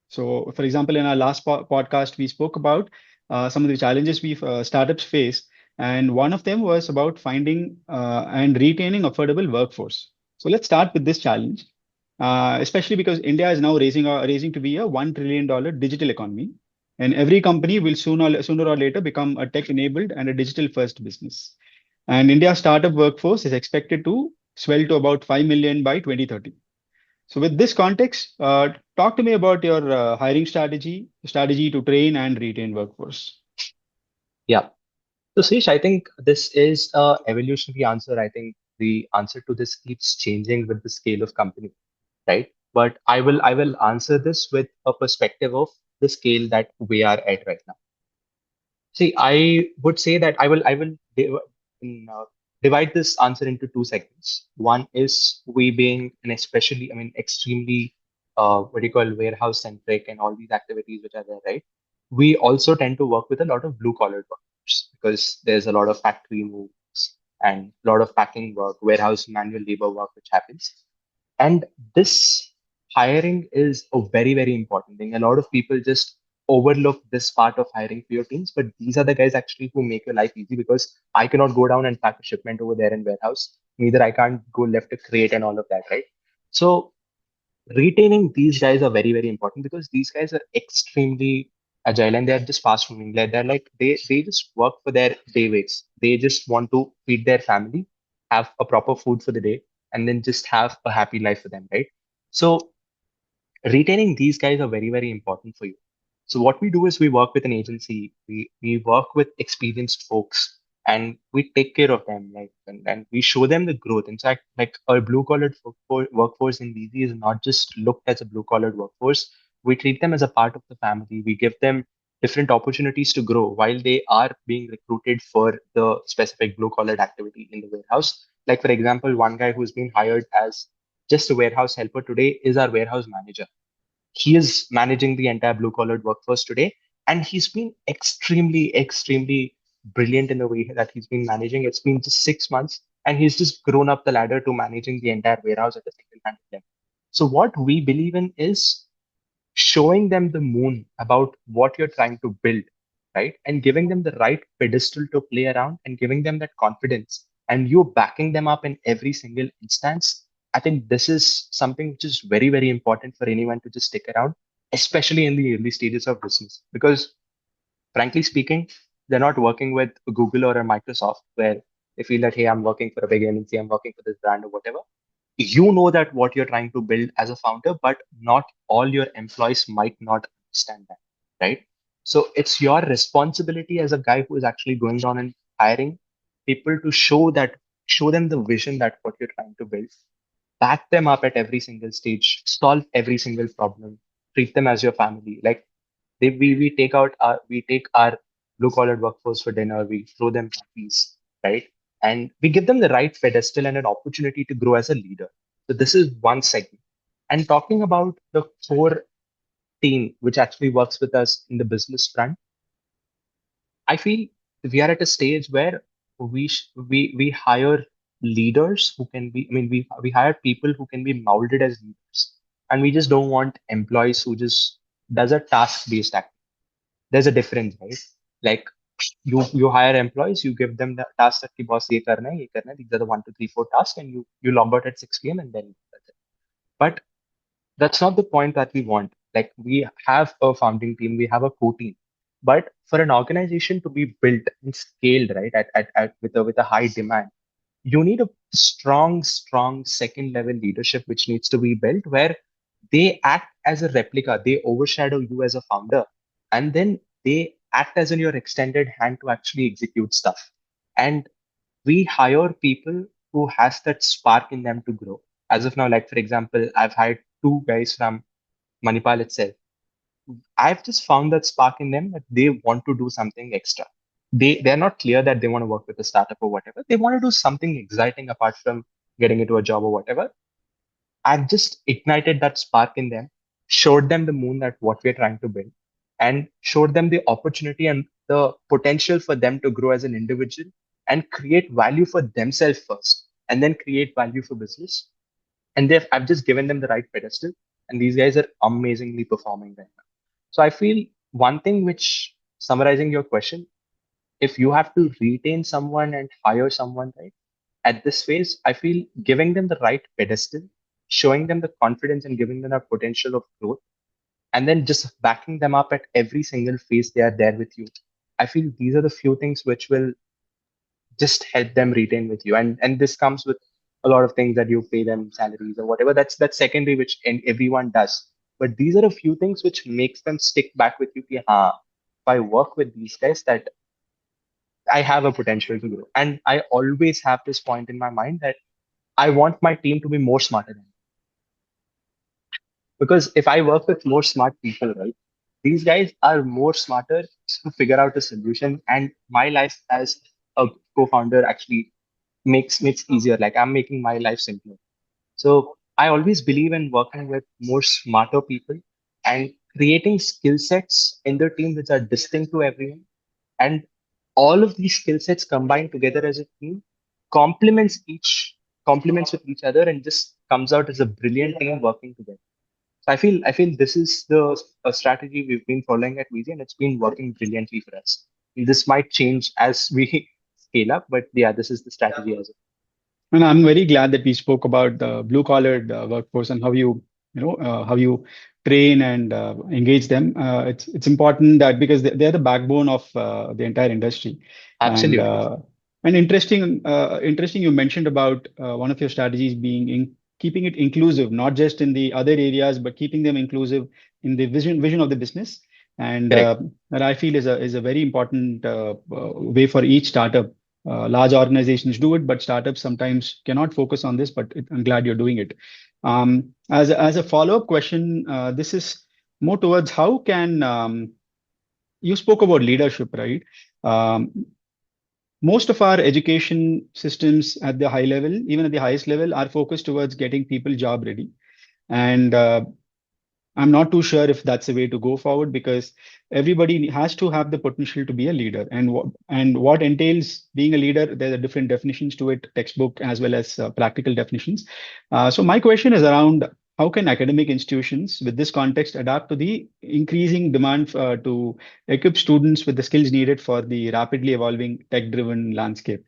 So, for example, in our last podcast, we spoke about some of the challenges we startups face, and one of them was about finding and retaining affordable workforce. So, let's start with this challenge, especially because India is now raising to be a $1 trillion digital economy, and every company will sooner or later become a tech-enabled and a digital-first business. And India's startup workforce is expected to swell to about 5 million by 2030. So with this context, talk to me about your hiring strategy to train and retain workforce. Yeah. So, Srish, I think this is a evolutionary answer. I think the answer to this keeps changing with the scale of company, right? But I will answer this with a perspective of the scale that we are at right now. See, I would say that divide this answer into two segments. One is we being an especially, I mean, extremely what do you call warehouse centric and all these activities which are there, right? We also tend to work with a lot of blue collar workers because there's a lot of factory moves. and a lot of packing work, warehouse manual labor work, which happens. And this hiring is a very, very important thing. A lot of people just overlook this part of hiring for your teams, but these are the guys actually who make your life easy because I cannot go down and pack a shipment over there in warehouse. Neither I can't go left to create and all of that, right? So retaining these guys are very, very important because these guys are extremely agile and they're just fast moving. They're like they just work for their day rates. They just want to feed their family, have a proper food for the day, and then just have a happy life for them, right? So retaining these guys are very, very important for you. So what we do is we work with an agency, we work with experienced folks, and we take care of them, like, and we show them the growth. In fact, like our blue collared workforce in VZ is not just looked as a blue collared workforce. We treat them as a part of the family. We give them different opportunities to grow while they are being recruited for the specific blue collared activity in the warehouse. Like for example, one guy who's been hired as just a warehouse helper today is our warehouse manager. He is managing the entire blue collared workforce today, and he's been extremely brilliant in the way that he's been managing. It's been just 6 months, and he's just grown up the ladder to managing the entire warehouse at a single handed level. So what we believe in is showing them the moon about what you're trying to build, right? And giving them the right pedestal to play around and giving them that confidence and you backing them up in every single instance. I think this is something which is very, very important for anyone to just stick around, especially in the early stages of business. Because frankly speaking, they're not working with Google or a Microsoft where they feel that, hey, I'm working for a big MNC, I'm working for this brand or whatever. You know that what you're trying to build as a founder, but not all your employees might not understand that, right? So it's your responsibility as a guy who is actually going down and hiring people to show them the vision that what you're trying to build, back them up at every single stage, solve every single problem, treat them as your family. Like we take our blue collar workforce for dinner, we throw them puppies, right? And we give them the right pedestal and an opportunity to grow as a leader. So this is one segment. And talking about the core team, which actually works with us in the business front, I feel we are at a stage where we hire leaders who can be. I mean, we hire people who can be molded as leaders, and we just don't want employees who just does a task based act. There's a difference, right? Like you hire employees, you give them the task that ki boss ye karna hai, ye karna hai. These are the 1, 2, 3, 4 tasks, and you log out at 6 p.m. and then that's it. But that's not the point that we want. Like we have a founding team, we have a core team, but for an organization to be built and scaled, right, at with a high demand, you need a strong second level leadership which needs to be built where they act as a replica, they overshadow you as a founder, and then they act as in your extended hand to actually execute stuff. And we hire people who has that spark in them to grow. As of now, like for example, I've hired two guys from Manipal itself. I've just found that spark in them that they want to do something extra. They're not clear that they want to work with a startup or whatever. They want to do something exciting apart from getting into a job or whatever. I've just ignited that spark in them, showed them the moon that what we're trying to build, and showed them the opportunity and the potential for them to grow as an individual and create value for themselves first, and then create value for business. And I've just given them the right pedestal, and these guys are amazingly performing right now. So I feel one thing which summarizing your question, if you have to retain someone and hire someone, right, at this phase, I feel giving them the right pedestal, showing them the confidence and giving them a potential of growth, and then just backing them up at every single phase they are there with you. I feel these are the few things which will just help them retain with you. And this comes with a lot of things that you pay them salaries or whatever. That's secondary, which and everyone does. But these are a few things which makes them stick back with you. Ki, "Haan, if I work with these guys, that I have a potential to grow." And I always have this point in my mind that I want my team to be more smarter than me. Because if I work with more smart people, right, these guys are more smarter to figure out a solution. And my life as a co-founder actually makes easier. Like I'm making my life simpler. So I always believe in working with more smarter people and creating skill sets in the team which are distinct to everyone. And all of these skill sets combined together as a team complements each complements with each other and just comes out as a brilliant team working together. So I feel this is the a strategy we've been following at Weezy, and it's been working brilliantly for us. This might change as we scale up, but yeah, this is the strategy as of. And I'm very glad that we spoke about the blue collared workforce and how how you train and engage them. It's important that because they're the backbone of the entire industry. And Absolutely. uh, and interesting you mentioned about one of your strategies being in keeping it inclusive, not just in the other areas, but keeping them inclusive in the vision of the business. And Correct. that I feel is a very important way for each startup. Large organizations do it, but startups sometimes cannot focus on this. But I'm glad you're doing it. As a follow-up question, this is more towards how can you spoke about leadership, right? Um, Most of our education systems at the high level, even at the highest level, are focused towards getting people job ready. And I'm not too sure if that's the way to go forward because everybody has to have the potential to be a leader. And what entails being a leader, there are different definitions to it, textbook as well as practical definitions. So my question is around how can academic institutions with this context adapt to the increasing demand to equip students with the skills needed for the rapidly evolving tech-driven landscape?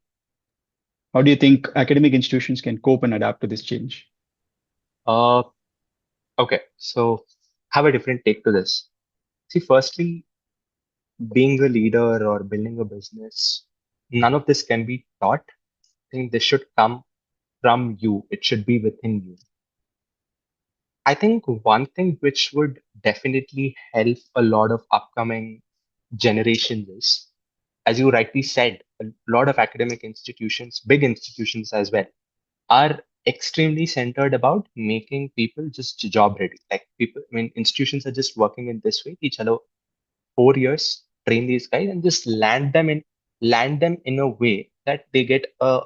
How do you think academic institutions can cope and adapt to this change? Uh, okay. So have a different take to this. See, firstly, being a leader or building a business, none of this can be taught. I think this should come from you. It should be within you. I think one thing which would definitely help a lot of upcoming generations is, as you rightly said, a lot of academic institutions, big institutions as well, are extremely centered about making people just job ready. Like people, I mean, institutions are just working in this way. Each other 4 years, train these guys and just land them in a way that they get a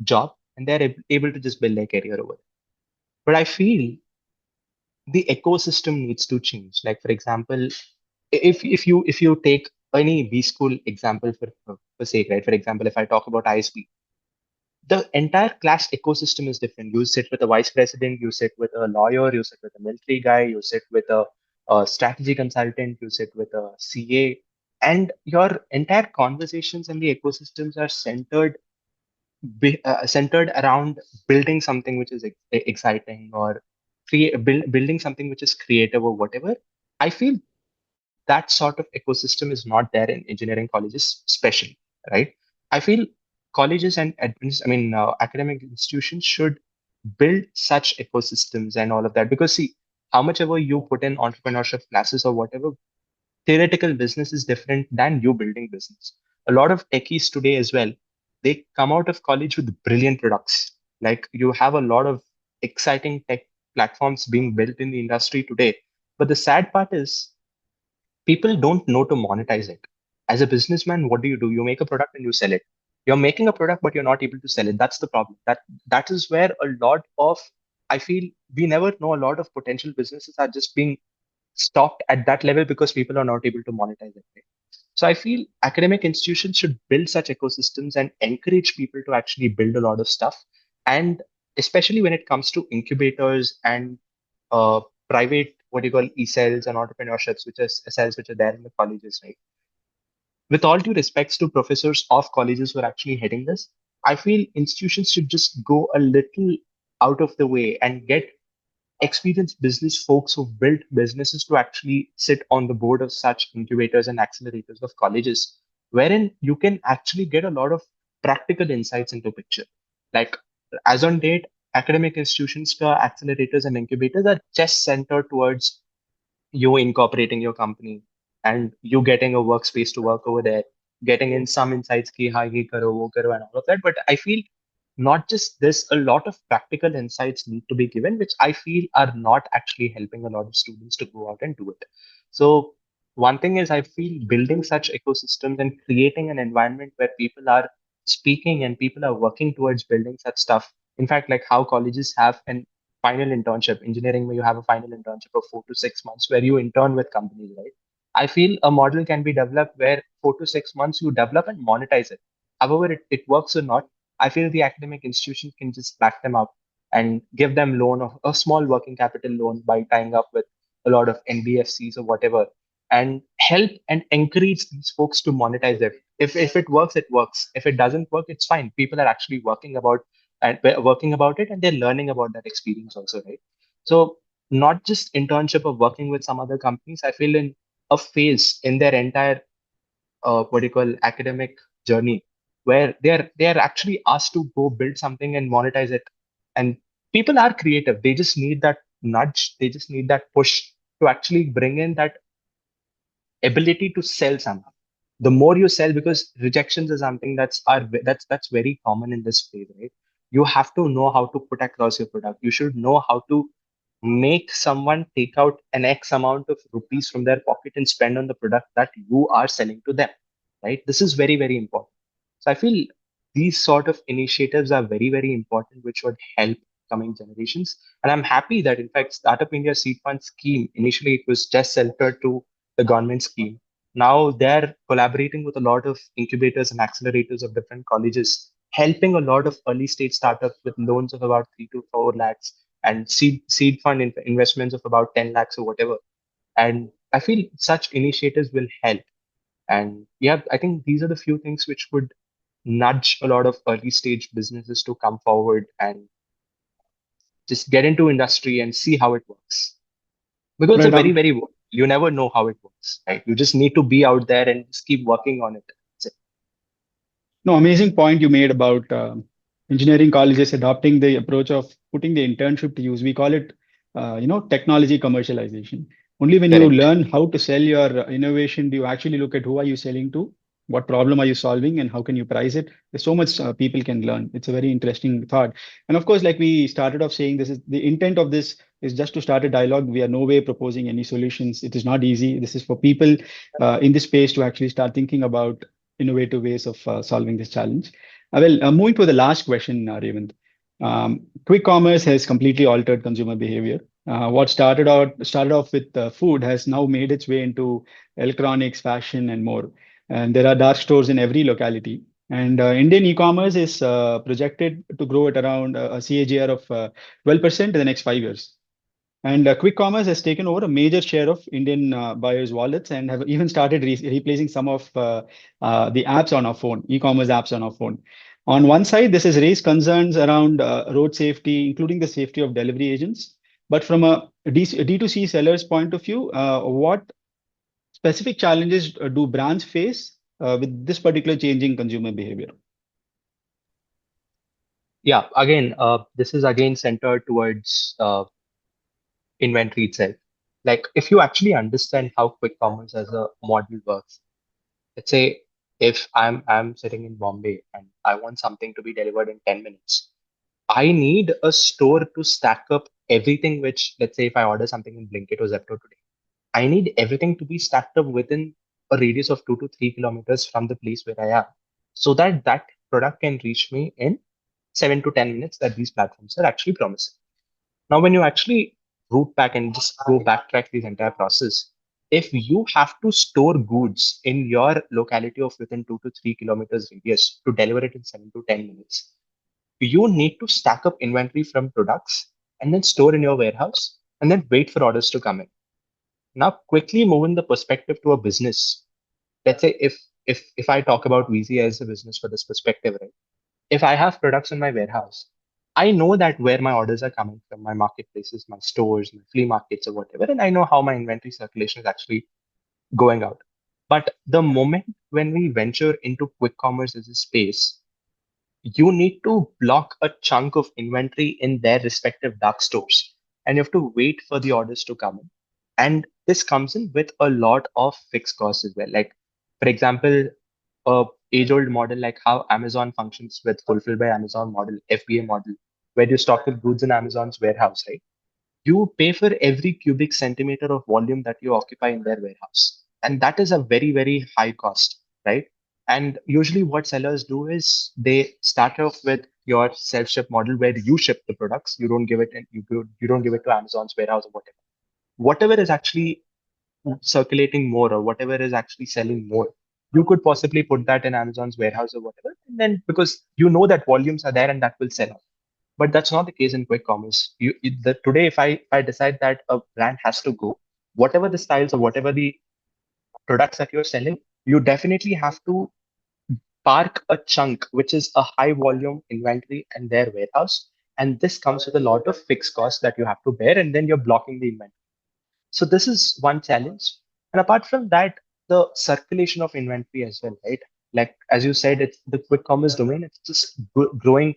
job and they're able to just build their career over. But I feel the ecosystem needs to change. Like for example, if you take any B school example for sake, right? For example, if I talk about ISB, the entire class ecosystem is different. You sit with a vice president, you sit with a lawyer, you sit with a military guy, you sit with a strategy consultant, you sit with a CA, and your entire conversations and the ecosystems are centered around building something which is exciting or building something which is creative or whatever. I feel that sort of ecosystem is not there in engineering colleges, especially, right? I feel colleges and academic institutions should build such ecosystems and all of that because see, how much ever you put in entrepreneurship classes or whatever, theoretical business is different than you building business. A lot of techies today as well, they come out of college with brilliant products. Like you have a lot of exciting tech platforms being built in the industry today. But the sad part is people don't know to monetize it. As a businessman, what do? You make a product and you sell it. You're making a product, but you're not able to sell it. That's the problem. That is where a lot of I feel we never know a lot of potential businesses are just being stopped at that level because people are not able to monetize it. Right? So I feel academic institutions should build such ecosystems and encourage people to actually build a lot of stuff. And especially when it comes to incubators and uh, private, what do you call e-cells and entrepreneurships, which is cells which are there in the colleges, right? With all due respects to professors of colleges who are actually heading this, I feel institutions should just go a little out of the way and get experienced business folks who've built businesses to actually sit on the board of such incubators and accelerators of colleges, wherein you can actually get a lot of practical insights into picture. Like as on date, academic institutions, accelerators and incubators are just centered towards you incorporating your company and you getting a workspace to work over there, getting in some insights ki ha ye karo, wo karo, and all of that. But I feel not just this, a lot of practical insights need to be given, which I feel are not actually helping a lot of students to go out and do it. So one thing is I feel building such ecosystems and creating an environment where people are speaking and people are working towards building such stuff. In fact, like how colleges have an final internship. Engineering, where you have a final internship of 4 to 6 months where you intern with companies, right? I feel a model can be developed where 4 to 6 months you develop and monetize it. However, it works or not, I feel the academic institution can just back them up and give them loan of a small working capital loan by tying up with a lot of NBFCs or whatever, and help and encourage these folks to monetize it. If it works, it works. If it doesn't work, it's fine. People are actually working about it, and they're learning about that experience also, right? So not just internship of working with some other companies. I feel in a phase in their entire what do you call academic journey where they are actually asked to go build something and monetize it. And people are creative. They just need that nudge. They just need that push to actually bring in that ability to sell somehow. The more you sell, because rejections is something that's very common in this space, right? You have to know how to put across your product. You should know how to make someone take out an X amount of rupees from their pocket and spend on the product that you are selling to them, right? This is very, very important. So I feel these sort of initiatives are very, very important, which would help coming generations. And I'm happy that, in fact, Startup India Seed Fund scheme, initially it was just centered to the government scheme. Now they're collaborating with a lot of incubators and accelerators of different colleges, helping a lot of early stage startups with loans of about 3 to 4 lakhs and seed fund investments of about 10 lakhs or whatever. And I feel such initiatives will help. And yeah, I think these are the few things which would nudge a lot of early stage businesses to come forward and just get into industry and see how it works. Because it's a Right very, on. very, you never know how it works, right? You just need to be out there and just keep working on it. That's it. No, amazing point you made about engineering colleges adopting the approach of putting the internship to use. We call it, technology commercialization. Only when you Correct. learn how to sell your innovation do you actually look at who are you selling to, what problem are you solving, and how can you price it. There's so much people can learn. It's a very interesting thought. And of course, like we started off saying, this is the intent of this is just to start a dialogue. We are no way proposing any solutions. It is not easy. This is for people in this space to actually start thinking about innovative ways of solving this challenge. Moving to the last question, Revanth. Quick commerce has completely altered consumer behavior. What started off with food has now made its way into electronics, fashion, and more. And there are dark stores in every locality. And Indian e-commerce is projected to grow at around a CAGR of 12% in the next 5 years. And quick commerce has taken over a major share of Indian buyers' wallets and have even started replacing some of the apps on our phone, e-commerce apps on our phone. On one side, this has raised concerns around road safety, including the safety of delivery agents. But from a D2C seller's point of view, what specific challenges do brands face with this particular changing consumer behavior? Yeah. Again, this is again centered towards inventory itself. Like if you actually understand how quick commerce as a model works, let's say if I'm sitting in Bombay and I want something to be delivered in 10 minutes, I need a store to stack up everything which, let's say if I order something in Blinkit or Zepto today, I need everything to be stacked up within a radius of 2 to 3 kilometers from the place where I am, so that that product can reach me in 7 to 10 minutes that these platforms are actually promising. Now, when you actually root back and just go backtrack this entire process, if you have to store goods in your locality of within 2 to 3 kilometers radius to deliver it in 7 to 10 minutes, you need to stack up inventory from products and then store in your warehouse and then wait for orders to come in. Now, quickly moving the perspective to a business. Let's say if I talk about Weezy as a business for this perspective, right? If I have products in my warehouse, I know that where my orders are coming from, my marketplaces, my stores, my flea markets, or whatever, and I know how my inventory circulation is actually going out. But the moment when we venture into quick commerce as a space, you need to block a chunk of inventory in their respective dark stores, and you have to wait for the orders to come in. And this comes in with a lot of fixed costs as well. Like, for example, a age old model like how Amazon functions with fulfilled by Amazon model, FBA model, where you stock the goods in Amazon's warehouse, right? You pay for every cubic centimeter of volume that you occupy in their warehouse. And that is a very, very high cost, right? And usually what sellers do is they start off with your self-ship model where you ship the products. You don't give it and you don't give it to Amazon's warehouse or whatever. Whatever is actually circulating more or whatever is actually selling more, you could possibly put that in Amazon's warehouse or whatever. And then because you know that volumes are there and that will sell out. But that's not the case in quick commerce. Today, if I decide that a brand has to go, whatever the styles or whatever the products that you're selling, you definitely have to park a chunk, which is a high volume inventory in their warehouse. And this comes with a lot of fixed costs that you have to bear, and then you're blocking the inventory. So this is one challenge. And apart from that, the circulation of inventory as well, right? Like as you said, it's the quick commerce domain. It's just growing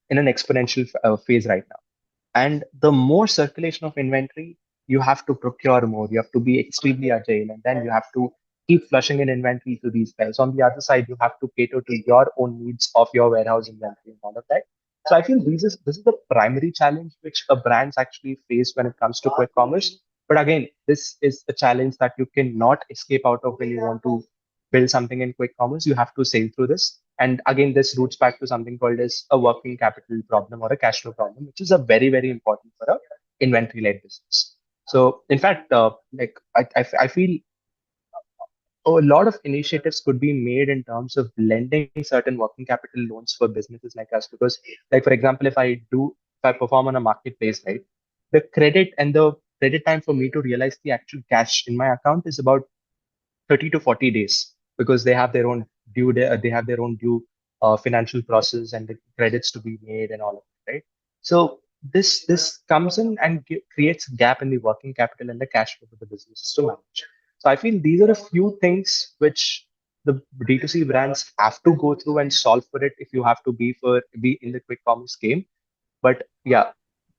in an exponential phase right now. And the more circulation of inventory, you have to procure more. You have to be extremely agile, and then you have to keep flushing in inventory to these guys. On the other side, you have to cater to your own needs of your warehouse inventory and all of that. So I feel this is the primary challenge which a brands actually face when it comes to quick commerce. But again, this is a challenge that you cannot escape out of when you want to build something in quick commerce. You have to sail through this. And again, this roots back to something called as a working capital problem or a cash flow problem, which is a very, very important for a inventory-led business. So in fact, I feel a lot of initiatives could be made in terms of lending certain working capital loans for businesses like us. Because, like for example, if I perform on a marketplace, right, the credit time for me to realize the actual cash in my account is about 30 to 40 days because they have their own due financial process and the credits to be made and all of that, right? So this comes in and creates a gap in the working capital and the cash flow for the business to manage. So I feel these are a few things which the D2C brands have to go through and solve for it if you have to be in the quick commerce game. But yeah,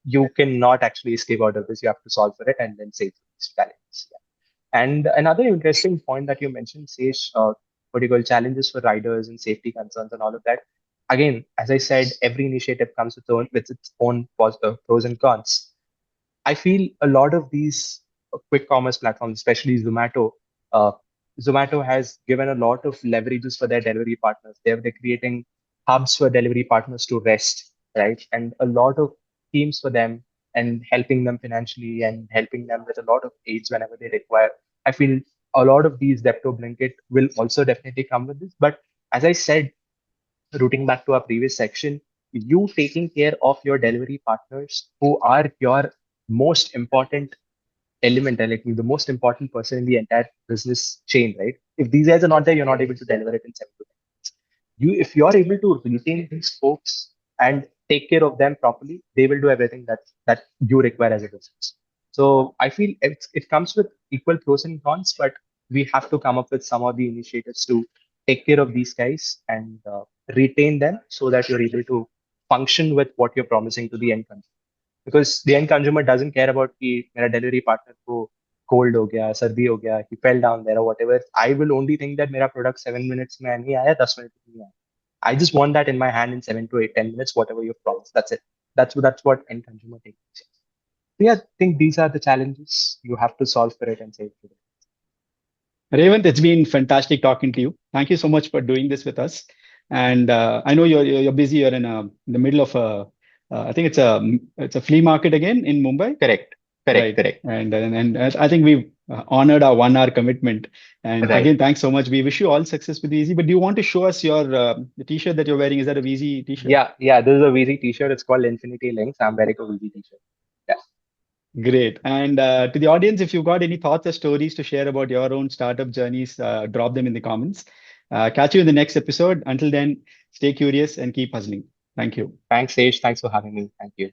you cannot actually escape out of this. You have to solve for it and then save these challenges. And another interesting point that you mentioned, Sesh, what you call challenges for riders and safety concerns and all of that. Again, as I said, every initiative comes with its own pros and cons. I feel a lot of these quick commerce platforms, especially Zomato, uh, Zomato has given a lot of leverages for their delivery partners. They're creating hubs for delivery partners to rest, right? And a lot of teams for them and helping them financially and helping them with a lot of aids whenever they require. I feel a lot of these Depto Blanket will also definitely come with this. But as I said, rooting back to our previous section, you taking care of your delivery partners who are your most important element, and like the most important person in the entire business chain, right? If these guys are not there, you're not able to deliver it in 7 to 10 minutes. If you're able to retain these folks and take care of them properly, they will do everything that you require as a business. So I feel it comes with equal pros and cons, but we have to come up with some of the initiatives to take care of these guys and retain them so that you're able to function with what you're promising to the end consumer. Because the end consumer doesn't care about कि मेरा delivery partner को cold हो गया, सर्दी हो गया, he fell down there or whatever. I will only think that मेरा product 7 minutes में नहीं आया, 10 minutes में नहीं आया. I just want that in my hand in 7 to 10 minutes, whatever you promised. That's it. That's what end consumer takes. So yeah, I think these are the challenges you have to solve for it and save for it. Revanth, it's been fantastic talking to you. Thank you so much for doing this with us. And I know you're busy. You're in the middle of I think it's a flea market again in Mumbai. Correct. Right. Correct. And I think we've honored our 1 hour commitment. And Right. again, thanks so much. We wish you all success with Weezy. But do you want to show us your the t-shirt that you're wearing? Is that a Weezy t-shirt? Yeah. This is a Weezy t-shirt. It's called Infinity Links. I'm wearing a Weezy t-shirt. Yeah. Great. And to the audience, if you've got any thoughts or stories to share about your own startup journeys, drop them in the comments. Catch you in the next episode. Until then, stay curious and keep hustling. Thank you. Thanks, Sage. Thanks for having me. Thank you.